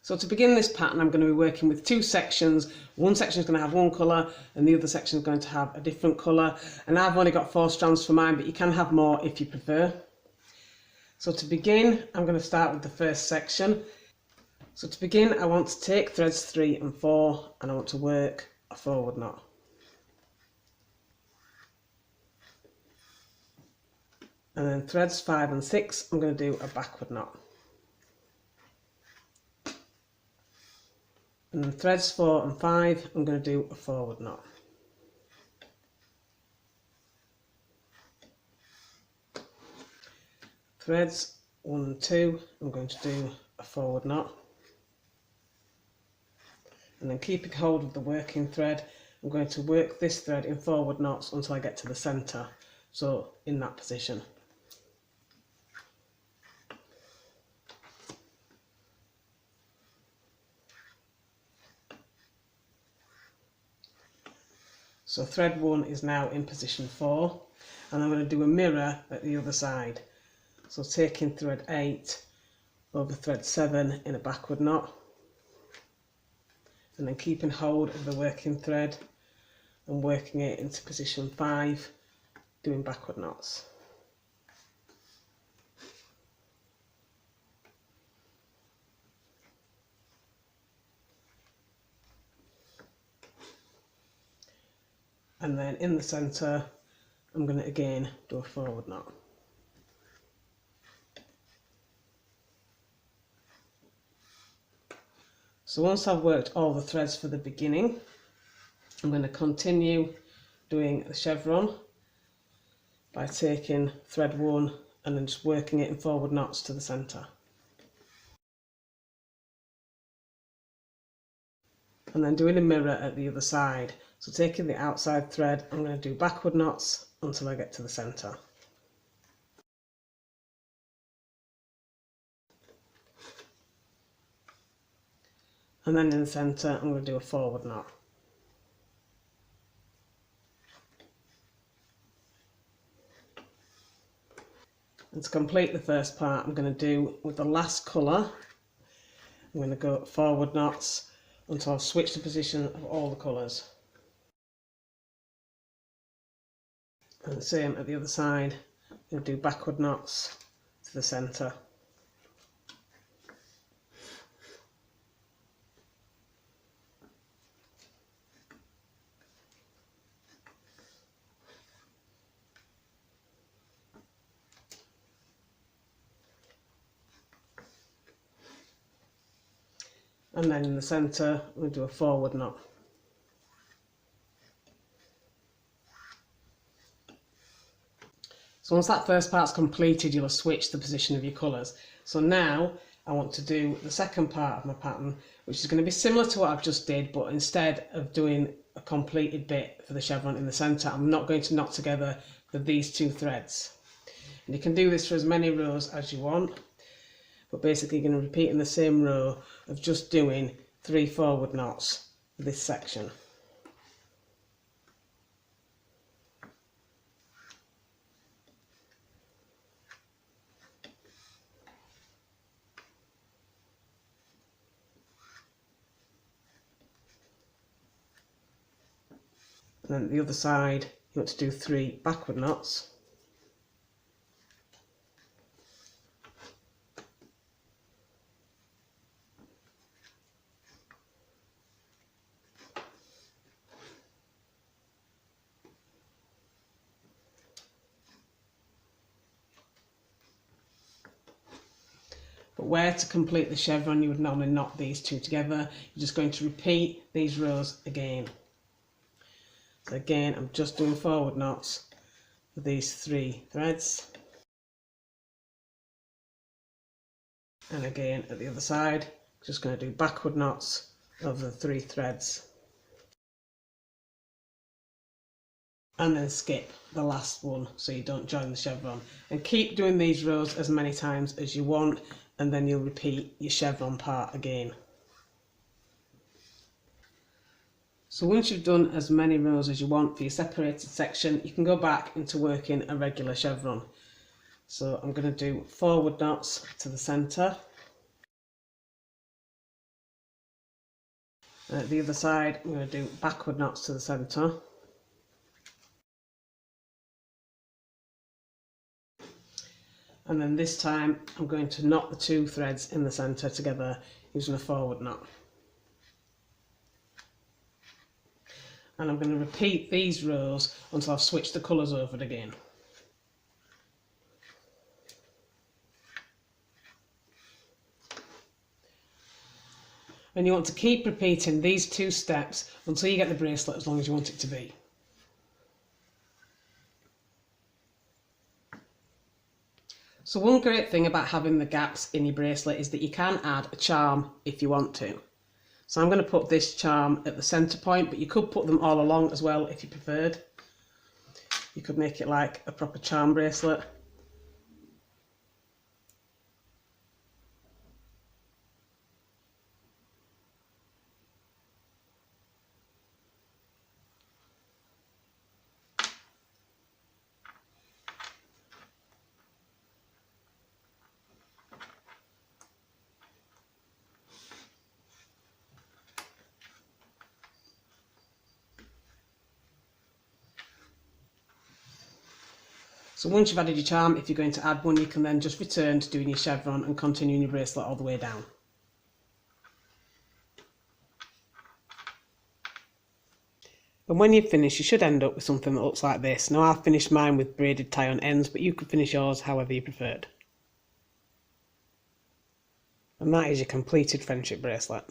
So to begin this pattern, I'm going to be working with two sections. One section is going to have one colour and the other section is going to have a different colour. And I've only got 4 strands for mine, but you can have more if you prefer. So to begin, I'm going to start with the first section. So to begin, I want to take threads 3 and 4 and I want to work a forward knot. And then threads 5 and 6, I'm going to do a backward knot. And then threads 4 and 5, I'm going to do a forward knot. Threads 1 and 2, I'm going to do a forward knot. And then keeping hold of the working thread, I'm going to work this thread in forward knots until I get to the centre, so in that position. So thread 1 is now in position 4, and I'm going to do a mirror at the other side. So taking thread 8 over thread 7 in a backward knot, and then keeping hold of the working thread and working it into position 5, doing backward knots. And then in the centre, I'm going to again do a forward knot. So once I've worked all the threads for the beginning, I'm going to continue doing the chevron by taking thread 1 and then just working it in forward knots to the centre. And then doing a mirror at the other side. So taking the outside thread, I'm going to do backward knots until I get to the centre. And then in the centre, I'm going to do a forward knot. And to complete the first part, I'm going to do with the last colour, I'm going to go forward knots until I've switched the position of all the colours. And the same at the other side, I'm going to do backward knots to the centre. And then in the centre, I'm going to do a forward knot. So once that first part's completed, you'll have switched the position of your colours. So now I want to do the second part of my pattern, which is going to be similar to what I've just did, but instead of doing a completed bit for the chevron in the centre, I'm not going to knot together with these 2 threads. And you can do this for as many rows as you want, but basically you're going to repeat in the same row of just doing 3 forward knots for this section. And then the other side, you want to do 3 backward knots. But where to complete the chevron, you would normally knot these 2 together. You're just going to repeat these rows again. So again, I'm just doing forward knots for these 3 threads. And again, at the other side, just going to do backward knots over the 3 threads. And then skip the last one so you don't join the chevron. And keep doing these rows as many times as you want, and then you'll repeat your chevron part again. So once you've done as many rows as you want for your separated section, you can go back into working a regular chevron. So I'm going to do forward knots to the centre, The other side, I'm going to do backward knots to the centre. And then this time I'm going to knot the 2 threads in the centre together using a forward knot. And I'm going to repeat these rows until I've switched the colours over again. And you want to keep repeating these 2 steps until you get the bracelet as long as you want it to be. So one great thing about having the gaps in your bracelet is that you can add a charm if you want to. So I'm going to put this charm at the centre point, but you could put them all along as well if you preferred. You could make it like a proper charm bracelet. So once you've added your charm, if you're going to add one, you can then just return to doing your chevron and continuing your bracelet all the way down. And when you've finished, you should end up with something that looks like this. Now I've finished mine with braided tie-on ends, but you could finish yours however you preferred. And that is your completed friendship bracelet.